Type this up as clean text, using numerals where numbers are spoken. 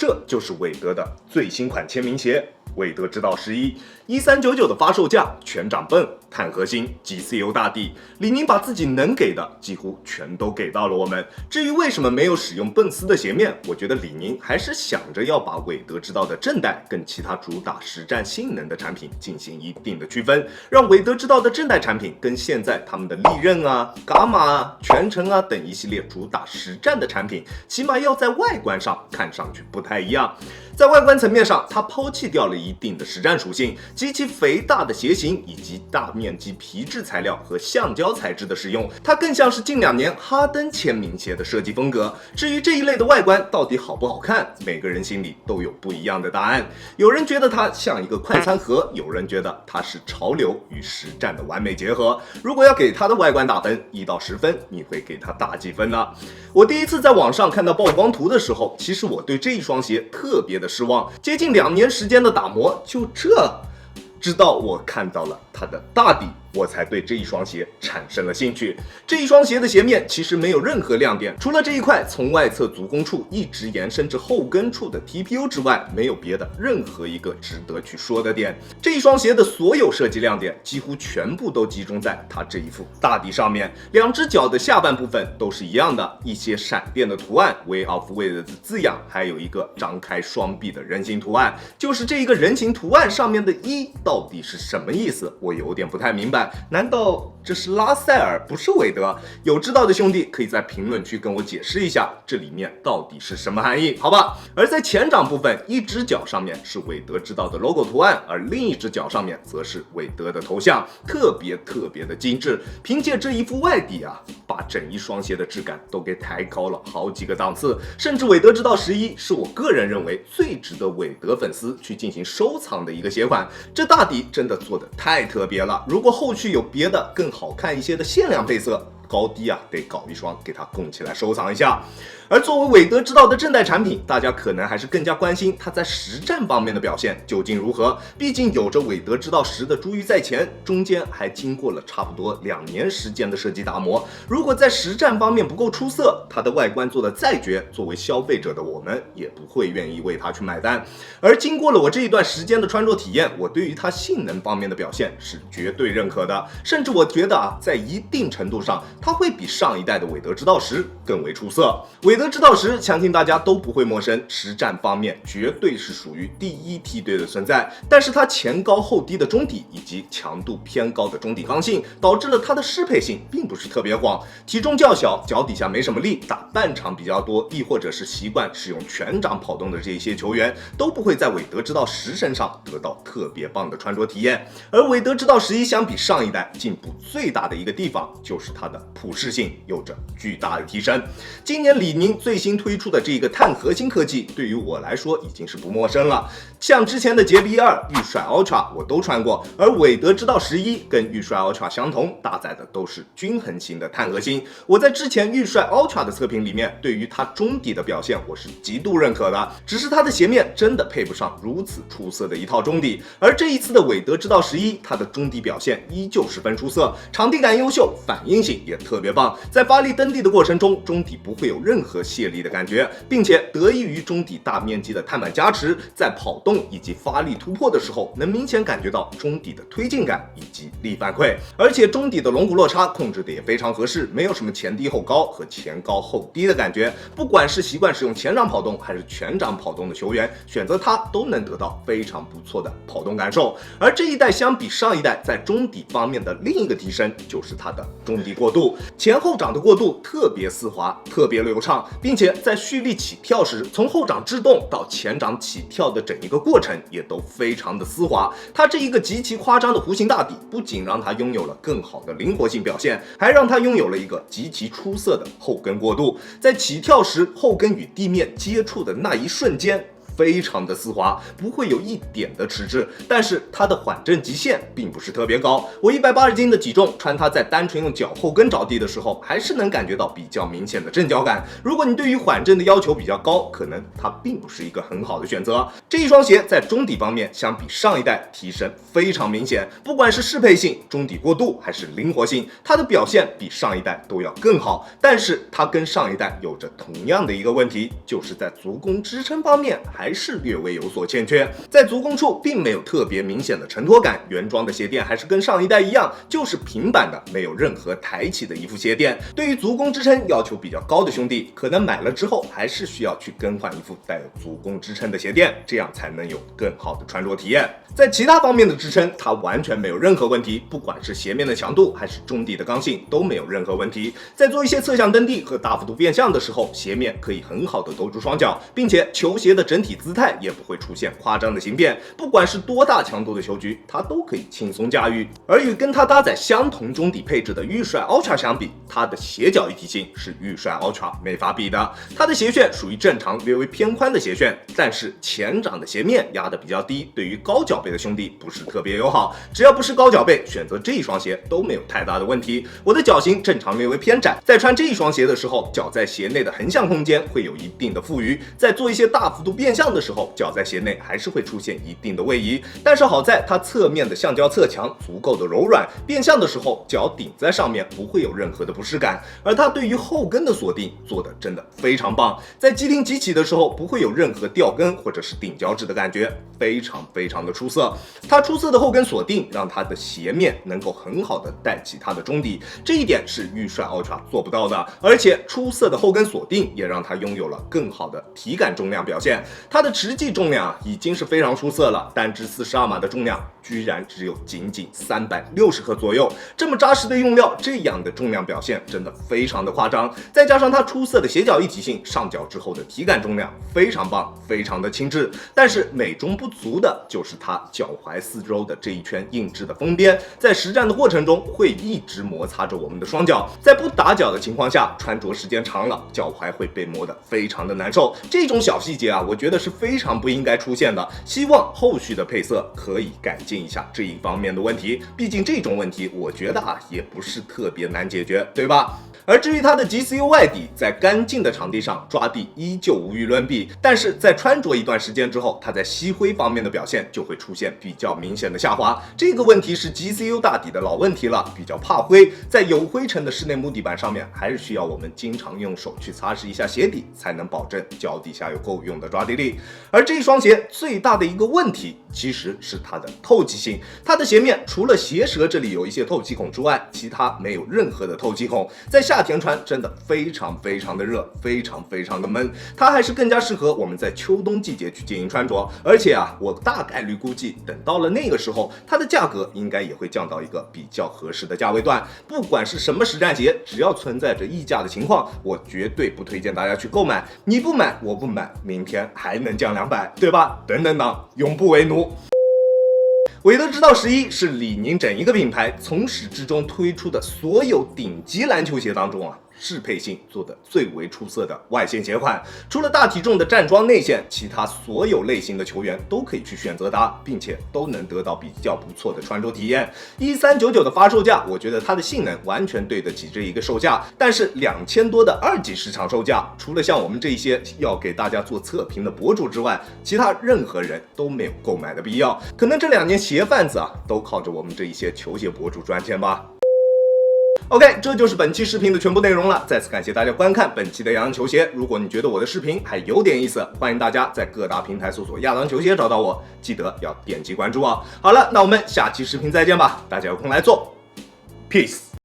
这就是韦德的最新款签名鞋，韦德之道11，1399的发售价，全掌泵、碳核心、GCU 大底，李宁把自己能给的几乎全都给到了我们。至于为什么没有使用泵丝的鞋面，我觉得李宁还是想着要把韦德之道的正代跟其他主打实战性能的产品进行一定的区分，让韦德之道的正代产品跟现在他们的利刃啊、伽马啊、全程啊等一系列主打实战的产品，起码要在外观上看上去不太一样。在外观层面上，它抛弃掉了一定的实战属性，极其肥大的鞋型以及大面积皮质材料和橡胶材质的使用，它更像是近2年哈登签名鞋的设计风格。至于这一类的外观到底好不好看，每个人心里都有不一样的答案。有人觉得它像一个快餐盒，有人觉得它是潮流与实战的完美结合。如果要给它的外观打分，1到10分，你会给它打几分呢？我第一次在网上看到曝光图的时候，其实我对这一双鞋特别的失望，接近2年时间的打磨，就这。直到我看到了它的大底，我才对这一双鞋产生了兴趣。这一双鞋的鞋面其实没有任何亮点，除了这一块从外侧足弓处一直延伸至后跟处的 TPU 之外，没有别的任何一个值得去说的点。这一双鞋的所有设计亮点几乎全部都集中在它这一副大底上面，2只脚的下半部分都是一样的，一些闪电的图案 ，Way of Way 的字样，还有一个张开双臂的人形图案。就是这一个人形图案上面的1到底是什么意思？我有点不太明白。难道这是拉塞尔，不是韦德？有知道的兄弟可以在评论区跟我解释一下，这里面到底是什么含义？好吧。而在前掌部分，一只脚上面是韦德之道的 logo 图案，而另一只脚上面则是韦德的头像，特别的精致。凭借这一副外底啊，把整一双鞋的质感都给抬高了好几个档次。甚至韦德之道11是我个人认为最值得韦德粉丝去进行收藏的一个鞋款。这大底真的做得太特别了，如果后续有别的更好看一些的限量配色，高低啊得搞一双给它供起来收藏一下。而作为韦德之道的正代产品，大家可能还是更加关心它在实战方面的表现究竟如何。毕竟有着韦德之道10的珠玉在前，中间还经过了差不多2年时间的设计打磨。如果在实战方面不够出色，它的外观做得再绝，作为消费者的我们也不会愿意为它去买单。而经过了我这一段时间的穿着体验，我对于它性能方面的表现是绝对认可的，甚至我觉得啊，在一定程度上，它会比上一代的韦德之道10更为出色。韦德之道10，相信大家都不会陌生，实战方面绝对是属于第一梯队的存在。但是它前高后低的中底以及强度偏高的中底刚性，导致了它的适配性并不是特别广。体重较小，脚底下没什么力，打半场比较多，亦或者是习惯使用全掌跑动的这些球员，都不会在韦德之道10身上得到特别棒的穿着体验。而韦德之道11相比上一代进步最大的一个地方，就是它的普适性有着巨大的提升。今年李宁最新推出的这个碳核心科技，对于我来说已经是不陌生了。像之前的杰比2、玉帅 Ultra 我都穿过，而韦德之道11跟玉帅 Ultra 相同，搭载的都是均衡型的碳核心。我在之前玉帅 Ultra 的测评里面，对于它中底的表现我是极度认可的，只是它的鞋面真的配不上如此出色的一套中底。而这一次的韦德之道11，它的中底表现依旧十分出色，场地感优秀，反应性也特别棒。在发力蹬地的过程中，中底不会有任何泄力的感觉，并且得益于中底大面积的碳板加持，在跑动以及发力突破的时候，能明显感觉到中底的推进感以及力反馈。而且中底的龙骨落差控制的也非常合适，没有什么前低后高和前高后低的感觉。不管是习惯使用前掌跑动还是全掌跑动的球员，选择它都能得到非常不错的跑动感受。而这一代相比上一代，在中底方面的另一个提升就是它的中底过渡，前后掌的过渡特别丝滑，特别流畅，并且在蓄力起跳时，从后掌制动到前掌起跳的整一个过程也都非常的丝滑。它这一个极其夸张的弧形大底，不仅让它拥有了更好的灵活性表现，还让它拥有了一个极其出色的后跟过渡。在起跳时，后跟与地面接触的那一瞬间，非常的丝滑，不会有一点的迟滞，但是它的缓震极限并不是特别高。我180斤的体重，穿它在单纯用脚后跟着地的时候，还是能感觉到比较明显的震脚感。如果你对于缓震的要求比较高，可能它并不是一个很好的选择。这一双鞋在中底方面相比上一代提升非常明显，不管是适配性、中底过渡还是灵活性，它的表现比上一代都要更好。但是它跟上一代有着同样的一个问题，就是在足弓支撑方面还是略微有所欠缺，在足弓处并没有特别明显的承托感，原装的鞋垫还是跟上一代一样，就是平板的，没有任何抬起的一副鞋垫。对于足弓支撑要求比较高的兄弟，可能买了之后还是需要去更换一副带有足弓支撑的鞋垫，这样才能有更好的穿着体验。在其他方面的支撑，它完全没有任何问题，不管是鞋面的强度还是中底的刚性都没有任何问题。在做一些侧向蹬地和大幅度变向的时候，鞋面可以很好的兜住双脚，并且球鞋的整体姿态也不会出现夸张的形变，不管是多大强度的球局，它都可以轻松驾驭。而与跟它搭载相同中底配置的预帅 Ultra 相比，它的鞋脚一体性是预帅 Ultra 没法比的。它的鞋楦属于正常略微偏宽的鞋楦，但是前掌的鞋面压得比较低，对于高脚背的兄弟不是特别友好。只要不是高脚背，选择这一双鞋都没有太大的问题。我的脚型正常略微偏窄，在穿这一双鞋的时候，脚在鞋内的横向空间会有一定的富余，在做一些大幅度变向的时候，脚在鞋内还是会出现一定的位移。但是好在它侧面的橡胶侧墙足够的柔软，变向的时候脚顶在上面不会有任何的不适感。而它对于后跟的锁定做的真的非常棒，在急停急起的时候不会有任何掉跟或者是顶脚趾的感觉，非常的出色。它出色的后跟锁定让它的鞋面能够很好的带起它的中底，这一点是预帅 Ultra 做不到的。而且出色的后跟锁定也让它拥有了更好的体感重量表现。它的实际重量已经是非常出色了，单支42码的重量居然只有仅360克左右，这么扎实的用料，这样的重量表现真的非常的夸张。再加上它出色的鞋脚一体性，上脚之后的体感重量非常棒，非常的轻质。但是美中不足的就是它脚踝四周的这一圈硬质的封边，在实战的过程中会一直摩擦着我们的双脚，在不打脚的情况下，穿着时间长了，脚踝会被磨得非常的难受。这种小细节啊，我觉得是非常不应该出现的。希望后续的配色可以改进一下这一方面的问题，毕竟这种问题我觉得啊也不是特别难解决，对吧？而至于它的 GCU 外底，在干净的场地上抓地依旧无与伦比，但是在穿着一段时间之后，它在吸灰方面的表现就会出现比较明显的下滑。这个问题是 GCU 大底的老问题了，比较怕灰，在有灰尘的室内木地板上面，还是需要我们经常用手去擦拭一下鞋底，才能保证脚底下有够用的抓地力。而这双鞋最大的一个问题，其实是它的透气性。它的鞋面除了鞋舌这里有一些透气孔之外，其他没有任何的透气孔，在夏天穿真的非常的热，非常的闷。它还是更加适合我们在秋冬季节去进行穿着。而且啊，我大概率估计等到了那个时候，它的价格应该也会降到一个比较合适的价位段。不管是什么实战鞋，只要存在着溢价的情况，我绝对不推荐大家去购买。你不买，我不买，明天还能降200，对吧？等等等，永不为奴。韦德之道11是李宁整一个品牌从始至终推出的所有顶级篮球鞋当中啊，适配性做得最为出色的外线鞋款。除了大体重的站桩内线，其他所有类型的球员都可以去选择它，并且都能得到比较不错的穿着体验。1399的发售价，我觉得它的性能完全对得起这一个售价，但是2000多的二级市场售价，除了像我们这些要给大家做测评的博主之外，其他任何人都没有购买的必要。可能这2年鞋贩子啊，都靠着我们这一些球鞋博主赚钱吧。OK， 这就是本期视频的全部内容了。再次感谢大家观看本期的亚当球鞋。如果你觉得我的视频还有点意思，欢迎大家在各大平台搜索亚当球鞋找到我，记得要点击关注啊。好了，那我们下期视频再见吧，大家有空来做 ，Peace。